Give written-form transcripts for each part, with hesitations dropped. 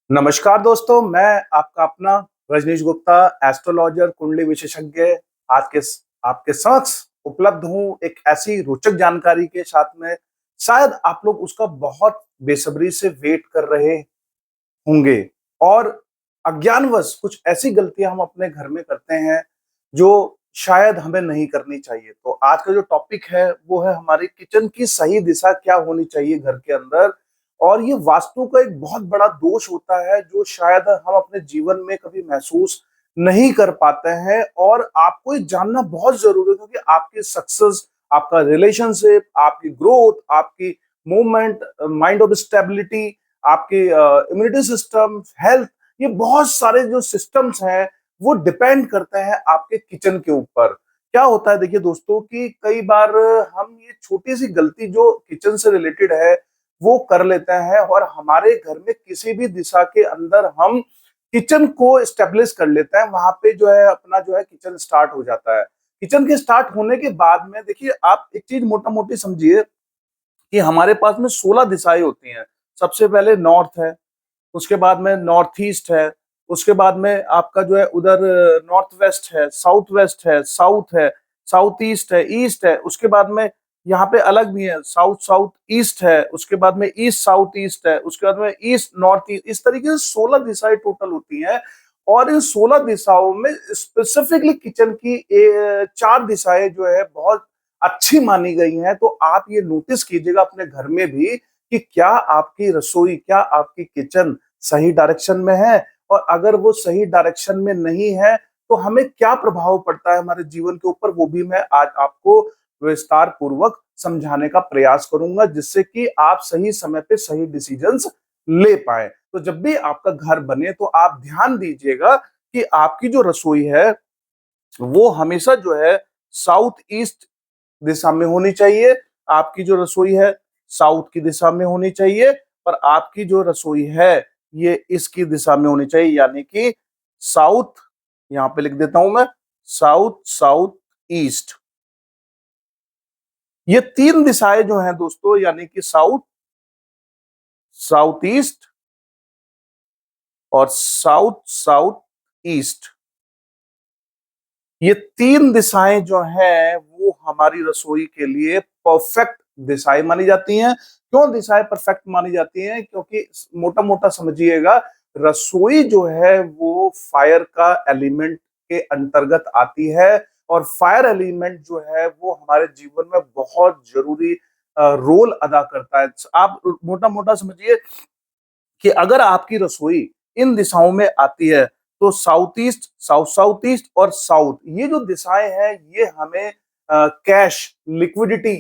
नमस्कार दोस्तों, मैं आपका अपना रजनीश गुप्ता, एस्ट्रोलॉजर, कुंडली विशेषज्ञ आज के आपके समक्ष उपलब्ध हूँ एक ऐसी रोचक जानकारी के साथ में। शायद आप लोग उसका बहुत बेसब्री से वेट कर रहे होंगे और अज्ञानवश कुछ ऐसी गलतियां हम अपने घर में करते हैं जो शायद हमें नहीं करनी चाहिए। तो आज का जो टॉपिक है वो है हमारी किचन की सही दिशा क्या होनी चाहिए घर के अंदर। और ये वास्तु का एक बहुत बड़ा दोष होता है जो शायद हम अपने जीवन में कभी महसूस नहीं कर पाते हैं, और आपको ये जानना बहुत जरूरी है क्योंकि आपकी सक्सेस, आपका रिलेशनशिप, आपकी ग्रोथ, आपकी मूवमेंट, माइंड ऑफ स्टेबिलिटी, आपके इम्यूनिटी सिस्टम, हेल्थ, ये बहुत सारे जो सिस्टम्स हैं वो डिपेंड करते हैं आपके किचन के ऊपर। क्या होता है देखिए दोस्तों कि कई बार हम ये छोटी सी गलती जो किचन से रिलेटेड है वो कर लेते हैं, और हमारे घर में किसी भी दिशा के अंदर हम किचन को स्टेब्लिश कर लेते हैं, वहां पे जो है अपना जो है किचन स्टार्ट हो जाता है। किचन के स्टार्ट होने के बाद में देखिए आप एक चीज मोटा मोटी समझिए कि हमारे पास में 16 दिशाएं होती हैं। सबसे पहले नॉर्थ है, उसके बाद में नॉर्थ ईस्ट है, उसके बाद में आपका जो है उधर नॉर्थ वेस्ट है, साउथ है, साउथ ईस्ट है, उसके बाद में यहाँ पे अलग भी है, साउथ साउथ ईस्ट है, उसके बाद में ईस्ट साउथ ईस्ट है, उसके बाद में ईस्ट नॉर्थ ईस्ट, इस तरीके से 16 दिशाएं टोटल होती हैं। और इन 16 दिशाओं में स्पेसिफिकली किचन की 4 दिशाएं जो है बहुत अच्छी मानी गई हैं। तो आप ये नोटिस कीजिएगा अपने घर में भी कि क्या आपकी रसोई, क्या आपकी किचन सही डायरेक्शन में है, और अगर वो सही डायरेक्शन में नहीं है तो हमें क्या प्रभाव पड़ता है हमारे जीवन के ऊपर, वो भी मैं आज आपको विस्तार पूर्वक समझाने का प्रयास करूंगा, जिससे कि आप सही समय पे सही डिसीजंस ले पाए। तो जब भी आपका घर बने तो आप ध्यान दीजिएगा कि आपकी जो रसोई है वो हमेशा जो है साउथ ईस्ट दिशा में होनी चाहिए। आपकी जो रसोई है साउथ की दिशा में होनी चाहिए, और आपकी जो रसोई है ये इसकी दिशा में होनी चाहिए, यानी कि साउथ, यहां पे लिख देता हूं मैं, साउथ साउथ ईस्ट। ये 3 दिशाएं जो हैं दोस्तों, यानी कि साउथ, साउथ ईस्ट और साउथ साउथ ईस्ट, ये 3 दिशाएं जो हैं वो हमारी रसोई के लिए परफेक्ट दिशाएं मानी जाती हैं। क्यों दिशाएं परफेक्ट मानी जाती हैं? क्योंकि मोटा मोटा समझिएगा, रसोई जो है वो फायर का एलिमेंट के अंतर्गत आती है, और फायर एलिमेंट जो है वो हमारे जीवन में बहुत जरूरी रोल अदा करता है। आप मोटा मोटा समझिए कि अगर आपकी रसोई इन दिशाओं में आती है तो south east, south south east और साउथ, ये जो दिशाएं हैं ये हमें cash, liquidity,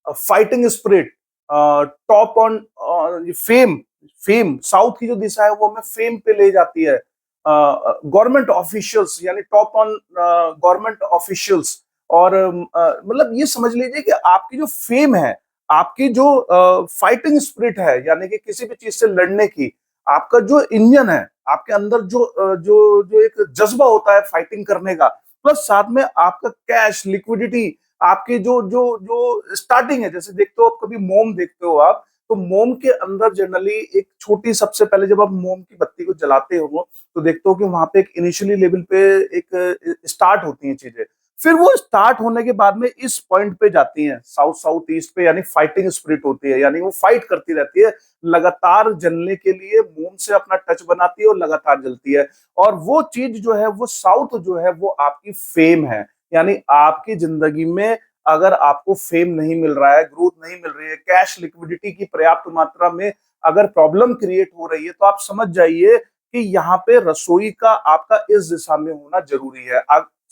fighting spirit, top on fame, fame, south की जो दिशा है वो हमें फेम पे ले जाती है। गवर्नमेंट ऑफिशियल्स यानी टॉप ऑन गवर्नमेंट ऑफिशियल्स, और मतलब ये समझ लीजिए कि आपकी जो फेम है, आपकी जो फाइटिंग स्पिरिट है, यानी कि किसी भी चीज से लड़ने की, आपका जो इंजन है, आपके अंदर जो जो जो एक जज्बा होता है फाइटिंग करने का, प्लस साथ में आपका कैश, लिक्विडिटी, आपकी जो जो जो स्टार्टिंग है, जैसे देखते हो आप, कभी मोम देखते हो आप, तो मोम के अंदर जनरली एक छोटी, सबसे पहले जब आप मोम की बत्ती को जलाते हो तो देखते हो कि वहां पे एक इनिशियली लेवल पे एक स्टार्ट होती हैं चीजें। फिर वो स्टार्ट होने के बाद में इस पॉइंट पे जाती हैं साउथ साउथ ईस्ट पे, यानी फाइटिंग स्पिरिट होती है, यानी वो फाइट करती रहती है, लगातार जलने के लिए मोम से अपना टच बनाती है और लगातार जलती है। और वो चीज जो है वो साउथ जो है वो आपकी फेम है, यानी आपकी जिंदगी में अगर आपको फेम नहीं मिल रहा है, ग्रोथ नहीं मिल रही है, कैश लिक्विडिटी की पर्याप्त मात्रा में अगर प्रॉब्लम क्रिएट हो रही है, तो आप समझ जाइए कि यहाँ पे रसोई का आपका इस दिशा में होना जरूरी है।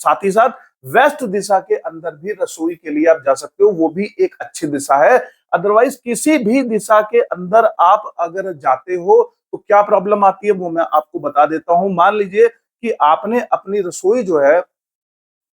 साथ ही साथ वेस्ट दिशा के अंदर भी रसोई के लिए आप जा सकते हो, वो भी एक अच्छी दिशा है। अदरवाइज किसी भी दिशा के अंदर आप अगर जाते हो तो क्या प्रॉब्लम आती है वो मैं आपको बता देता हूं। मान लीजिए कि आपने अपनी रसोई जो है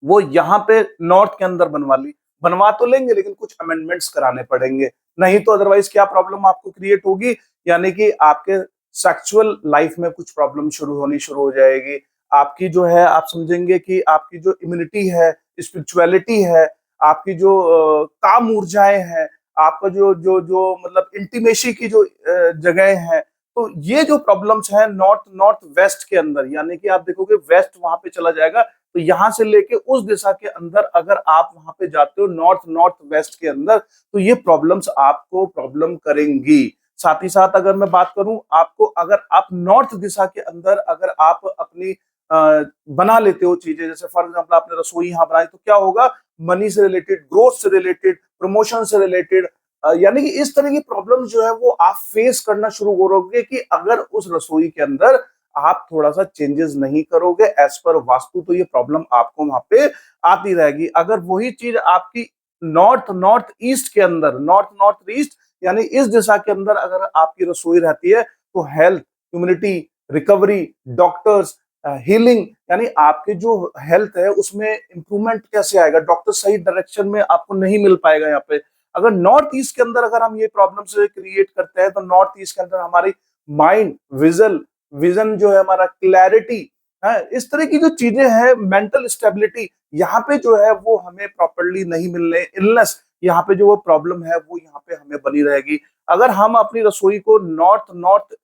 वो यहाँ पे नॉर्थ के अंदर बनवा ली, बनवा तो लेंगे लेकिन कुछ अमेंडमेंट्स कराने पड़ेंगे, नहीं तो अदरवाइज क्या प्रॉब्लम आपको क्रिएट होगी, यानी कि आपके सेक्सुअल लाइफ में कुछ प्रॉब्लम शुरू हो जाएगी। आपकी जो है, आप समझेंगे कि आपकी जो इम्यूनिटी है, स्पिरिचुअलिटी है, आपकी जो काम ऊर्जाएं हैं, आपका जो जो जो मतलब इंटीमेसी की जो जगह है, तो ये जो प्रॉब्लम्स हैं नॉर्थ नॉर्थ वेस्ट के अंदर, यानी कि आप देखोगे वेस्ट वहां पे चला जाएगा, तो यहां से लेके उस दिशा के अंदर अगर आप वहां पे जाते हो नॉर्थ नॉर्थ वेस्ट के अंदर, तो ये प्रॉब्लम्स आपको प्रॉब्लम करेंगी। साथ ही साथ अगर मैं बात करूं आपको, अगर आप नॉर्थ दिशा के अंदर अगर आप अपनी बना लेते हो चीजें, जैसे फॉर एग्जाम्पल आपने रसोई यहाँ बनाई, तो क्या होगा, मनी से रिलेटेड, ग्रोथ से रिलेटेड, प्रमोशन से रिलेटेड, यानी कि इस तरह की प्रॉब्लम जो है वो आप फेस करना शुरू करोगे कि अगर उस रसोई के अंदर आप थोड़ा सा चेंजेस नहीं करोगे एज पर वास्तु, तो ये प्रॉब्लम आपको वहां पे आती रहेगी। अगर वही चीज आपकी नॉर्थ नॉर्थ ईस्ट के अंदर, नॉर्थ नॉर्थ ईस्ट यानी इस दिशा के अंदर अगर आपकी रसोई रहती है, तो health, immunity, recovery, doctors, healing, यानी आपके जो हेल्थ है उसमें इंप्रूवमेंट कैसे आएगा, डॉक्टर सही डायरेक्शन में आपको नहीं मिल पाएगा यहाँ पे। अगर नॉर्थ ईस्ट के अंदर अगर हम ये प्रॉब्लम्स क्रिएट करते हैं, तो नॉर्थ ईस्ट के अंदर हमारी माइंड, विजन जो है हमारा, क्लैरिटी है, इस तरह की जो चीजें हैं, मेंटल स्टेबिलिटी, यहाँ पे जो है वो हमें प्रॉपरली नहीं मिलने, इलनेस, यहाँ पे जो वो प्रॉब्लम है वो यहाँ पे हमें बनी रहेगी। अगर हम अपनी रसोई को नॉर्थ नॉर्थ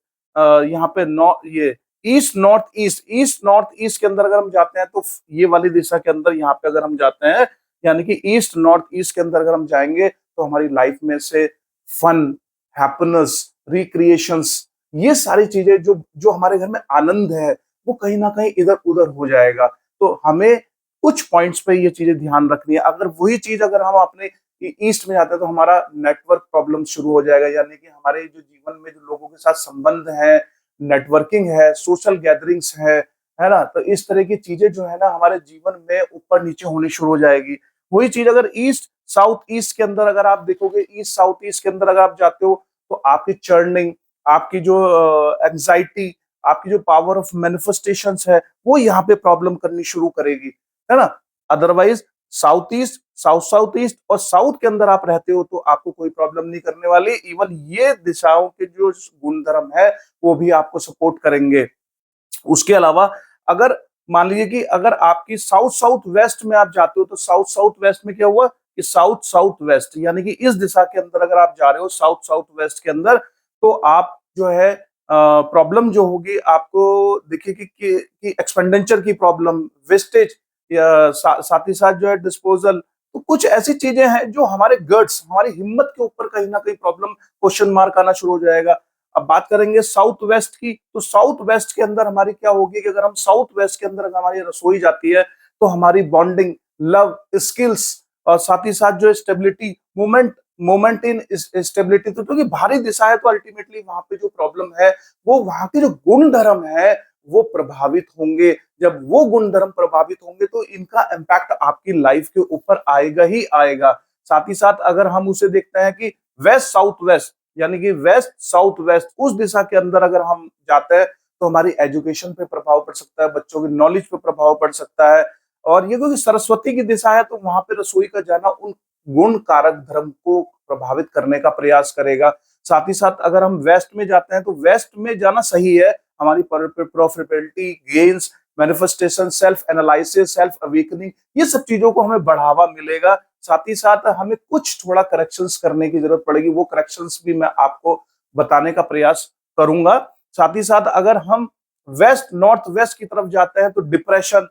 यहाँ पे ये east north east, east north east के अंदर अगर हम जाते हैं, तो ये वाली दिशा के अंदर यहाँ पे अगर हम जाते हैं, यानी कि ईस्ट नॉर्थ ईस्ट के अंदर अगर हम जाएंगे, तो हमारी लाइफ में से फन, हैप्पीनेस, रिक्रिएशंस, ये सारी चीजें जो जो हमारे घर में आनंद है, वो कहीं ना कहीं इधर उधर हो जाएगा। तो हमें कुछ पॉइंट्स पे ये चीजें ध्यान रखनी है। अगर वही चीज अगर हम अपने ईस्ट में जाते हैं, तो हमारा नेटवर्क प्रॉब्लम शुरू हो जाएगा, यानी कि हमारे जो जीवन में जो लोगों के साथ संबंध है, नेटवर्किंग है, सोशल गैदरिंग्स है ना, तो इस तरह की चीजें जो है ना हमारे जीवन में ऊपर नीचे होनी शुरू हो जाएगी। वही चीज अगर ईस्ट साउथ ईस्ट के अंदर अगर आप देखोगे, ईस्ट साउथ ईस्ट के अंदर अगर आप जाते हो, तो आपकी चर्निंग, आपकी जो एंजाइटी, आपकी जो पावर ऑफ मैनिफेस्टेशंस है, वो यहाँ पे प्रॉब्लम करनी शुरू करेगी, है ना। Otherwise south east, south south east और साउथ के अंदर आप रहते हो, तो आपको कोई प्रॉब्लम नहीं करने वाली। इवन ये दिशाओं के जो गुणधर्म है वो भी आपको सपोर्ट करेंगे। उसके अलावा अगर मान लीजिए कि अगर आपकी साउथ साउथ वेस्ट में आप जाते हो, तो साउथ साउथ वेस्ट में क्या हुआ कि साउथ साउथ वेस्ट यानी कि इस दिशा के अंदर अगर आप जा रहे हो साउथ साउथ वेस्ट के अंदर, तो आप जो है प्रॉब्लम जो होगी आपको, देखिए कि एक्सपेंडिचर की प्रॉब्लम, वेस्टेज, या साथ ही साथ जो है डिस्पोजल, तो कुछ ऐसी चीजें हैं जो हमारे गट्स, हमारी हिम्मत के ऊपर कहीं ना कहीं प्रॉब्लम, क्वेश्चन मार्क आना शुरू हो जाएगा। अब बात करेंगे साउथ वेस्ट की, तो साउथ वेस्ट के अंदर हमारी क्या होगी कि अगर हम साउथ वेस्ट के अंदर हमारी रसोई जाती है, तो हमारी बॉन्डिंग, लव, स्किल्स और साथ ही साथ जो स्टेबिलिटी, मोमेंट इन स्टेबिलिटी, तो क्योंकि भारी दिशा है, तो अल्टीमेटली वहां पे जो प्रॉब्लम है, वो वहां के जो गुण धर्म है वो प्रभावित होंगे। जब वो गुण धर्म प्रभावित होंगे, तो इनका इम्पैक्ट आपकी लाइफ के ऊपर आएगा ही आएगा। साथ ही साथ अगर हम उसे देखते हैं कि वेस्ट साउथ वेस्ट, यानी कि वेस्ट साउथ वेस्ट, उस दिशा के अंदर अगर हम जाते हैं, तो हमारी एजुकेशन पे प्रभाव पड़ सकता है, बच्चों की नॉलेज पे प्रभाव पड़ सकता है। और ये क्योंकि सरस्वती की दिशा है, तो वहां पे रसोई का जाना उन गुण कारक धर्म को प्रभावित करने का प्रयास करेगा। साथ ही साथ अगर हम वेस्ट में जाते हैं, तो वेस्ट में जाना सही है, हमारी profitability, gains, manifestation, self analysis, self awakening, ये सब चीजों को हमें बढ़ावा मिलेगा। साथ ही साथ हमें कुछ थोड़ा करेक्शंस करने की जरूरत पड़ेगी, वो करेक्शंस भी मैं आपको बताने का प्रयास करूंगा। साथ ही साथ अगर हम वेस्ट नॉर्थ वेस्ट की तरफ जाते हैं, तो depression,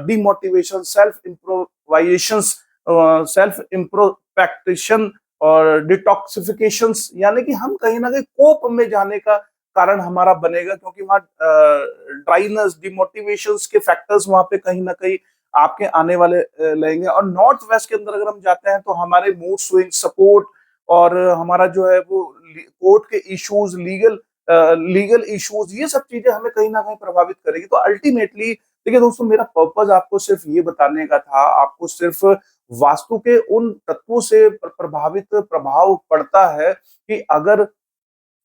demotivation, self improvisation, self इम्प्रोपेक्टेशन और डिटॉक्सिफिकेशन, यानी कि हम कहीं ना कहीं कोप में जाने का कारण हमारा बनेगा, क्योंकि वहां ड्राइनेस, डिमोटिवेशन के फैक्टर्स वहां पे कहीं ना कहीं आपके आने वाले लगेंगे। और नॉर्थ वेस्ट के अंदर अगर हम जाते हैं, तो हमारे मूड स्विंग, सपोर्ट और हमारा जो है वो कोर्ट के इश्यूज, लीगल इश्यूज, ये सब चीजें हमें कहीं ना कहीं प्रभावित करेगी। तो अल्टीमेटली देखिए दोस्तों, मेरा पर्पज आपको सिर्फ ये बताने का था, आपको सिर्फ वास्तु के उन तत्वों से प्रभावित प्रभाव पड़ता है कि अगर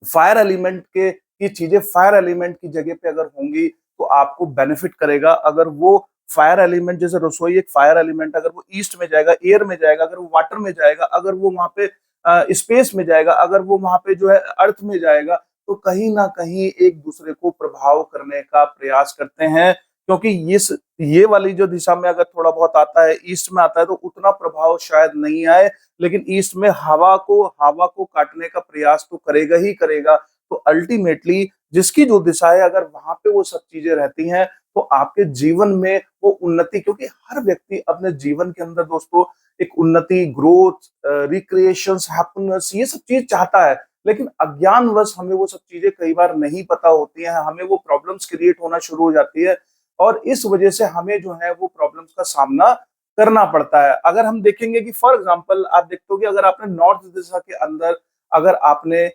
फायर एलिमेंट के की चीजें फायर एलिमेंट की जगह पे अगर होंगी, तो आपको बेनिफिट करेगा। अगर वो फायर एलिमेंट, जैसे रसोई एक फायर एलिमेंट, अगर वो ईस्ट में जाएगा, एयर में जाएगा, अगर वो वाटर में जाएगा, अगर वो वहां पे स्पेस में जाएगा, अगर वो वहां पे जो है अर्थ में जाएगा, तो कहीं ना कहीं एक दूसरे को प्रभाव करने का प्रयास करते हैं, क्योंकि ये वाली जो दिशा में अगर थोड़ा बहुत आता है, ईस्ट में आता है, तो उतना प्रभाव शायद नहीं आए, लेकिन ईस्ट में हवा को काटने का प्रयास तो करेगा ही करेगा। तो अल्टीमेटली जिसकी जो दिशा है, अगर वहां पे वो सब चीजें रहती हैं, तो आपके जीवन में वो उन्नति, क्योंकि हर व्यक्ति अपने जीवन के अंदर दोस्तों एक उन्नति, ग्रोथ, रिक्रिएशंस, हैप्पीनेस, ये सब चीज चाहता है। लेकिन अज्ञानवश हमें वो सब चीजें कई बार नहीं पता होती हैं, हमें वो प्रॉब्लम्स क्रिएट होना शुरू हो जाती है, और इस वजह से हमें जो है वो प्रॉब्लम्स का सामना करना पड़ता है। अगर हम देखेंगे कि फॉर एग्जांपल आप देखते हो कि अगर आपने नॉर्थ दिशा के अंदर, अगर आपने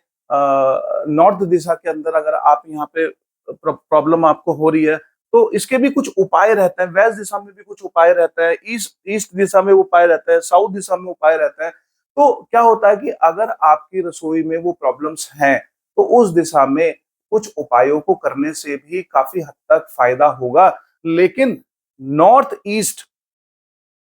नॉर्थ दिशा के अंदर अगर आप यहाँ पे प्रॉब्लम आपको हो रही है, तो इसके भी कुछ उपाय रहते हैं। वेस्ट दिशा में भी कुछ उपाय रहता है, ईस्ट ईस्ट दिशा में उपाय रहता है, साउथ दिशा में उपाय रहता है। तो क्या होता है कि अगर आपकी रसोई में वो प्रॉब्लम्स हैं, तो उस दिशा में कुछ उपायों को करने से भी काफी हद तक फायदा होगा। लेकिन नॉर्थ ईस्ट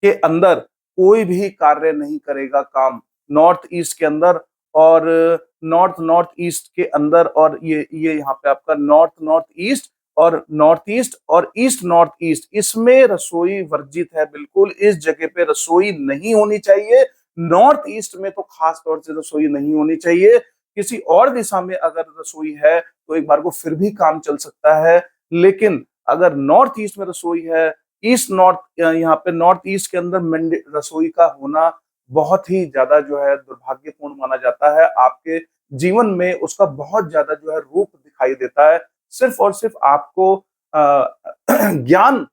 के अंदर कोई भी कार्य नहीं करेगा काम, नॉर्थ ईस्ट के अंदर, और नॉर्थ नॉर्थ ईस्ट के अंदर, और ये यहाँ पे आपका नॉर्थ नॉर्थ ईस्ट और नॉर्थ ईस्ट और ईस्ट नॉर्थ ईस्ट, इसमें रसोई वर्जित है बिल्कुल। इस जगह पे रसोई नहीं होनी चाहिए। नॉर्थ ईस्ट में तो खास तौर से रसोई नहीं होनी चाहिए। किसी और दिशा में अगर रसोई है तो एक बार को फिर भी काम चल सकता है, लेकिन अगर नॉर्थ ईस्ट में रसोई है, ईस्ट नॉर्थ, यहाँ पे नॉर्थ ईस्ट के अंदर रसोई का होना बहुत ही ज्यादा जो है दुर्भाग्यपूर्ण माना जाता है। आपके जीवन में उसका बहुत ज्यादा जो है रूप दिखाई देता है। सिर्फ और सिर्फ आपको ज्ञान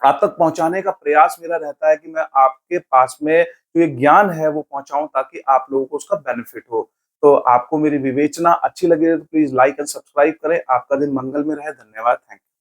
आप तक पहुंचाने का प्रयास मेरा रहता है कि मैं आपके पास में जो ये ज्ञान है वो पहुंचाऊं, ताकि आप लोगों को उसका बेनिफिट हो। तो आपको मेरी विवेचना अच्छी लगे तो प्लीज लाइक एंड सब्सक्राइब करें। आपका दिन मंगल में रहे। धन्यवाद। Thank you.